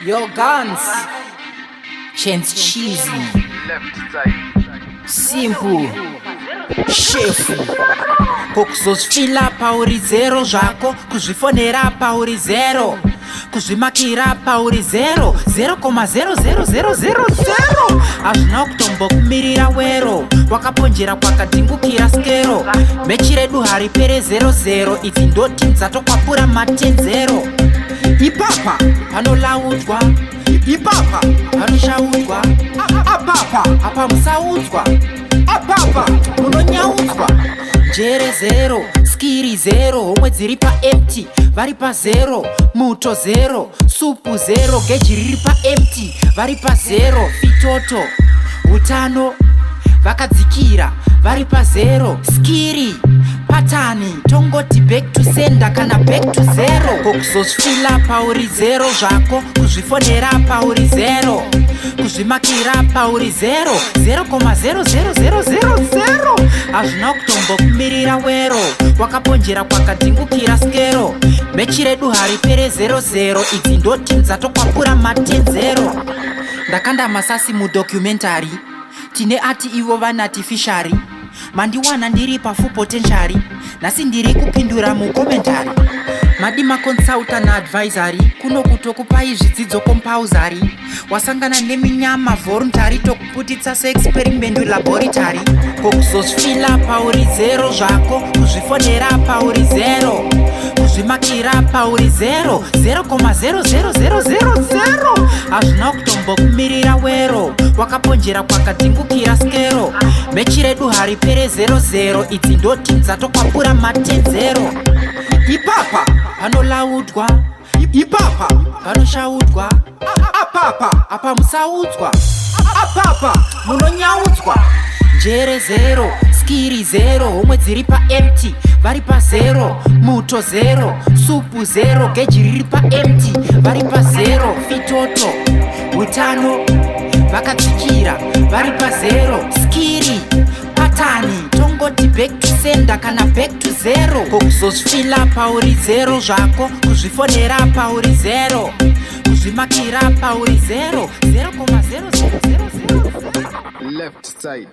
Yo guns, Chance Cheesy, Simple, Chefu. Kokuzozvifila pauri zero zvako, kuzvifonera pauri zero, kuzvimakira pauri zero, 0,00000. Hazvina kutombokumirira wero, wakaponjera kwakadhingukira skero. Mechi redu haripere 00, idzi ndoti dzatokwapura matenzero. Ipapa panolaudzwa, ipapa panoshaudzwa, apapa apa musaudzwa, apapa munonyaudzwa. Njere zero, skiri zero, homwe dziri pa empty, vari pa zero, muto zero, supu zero, geji riri pa empty, vari pa zero, fitoto, utano, vakadzikira, vari pa zero, skiri, patani, tongoti back to sender kana back to zero. Kokuzozvifila pauri zero zvako, kuzvifonera pauri zero, kuzvimakira pauri zero, 0,00000. Hazvina kutombokumirira wero, wakaponjera kwakadhingukira skero. Mechi redu haripere 00, idzi ndoti dzatokwapura matenzero. Ndakanda masasi mudocumentary, tine ati ivo vanati fishari. Mandiwana ndiri pafu potentiary, nasi ndiri kupindura mukomentari. Madima consultant na advisory, kuno kutokupai zvidzidzo compulsory. Wasangana neminyama voluntary, tokuputitsa seexperiment laboratory. Kokuzozvifila pauri zero zvako, kuzvifonera pauri zero, kuzvimakira pauri zero, 0,00000. Hazvina kutombokumirira wero, wakaponjera kwakadhingukira skero. Mechi redu haripere 00, idzi ndoti dzatokwapura matenzero. Ipapa panolaudzwa, ipapa panoshaudzwa, apapa apa musaudzwa, apapa munonyaudzwa. Njere zero, skiri zero, homwe dziri pa empty, vari pa zero, muto zero, supu zero, geji riri pa empty, vari pa zero, fitoto, utano, vakadzikira, vari pa zero, skiri, patani, tongoti back to sender kana back to zero. Kokuzozvifila pauri zero zvako, kuzvifonera pauri zero, kuzvimakira pauri zero, 0,00000. Left side.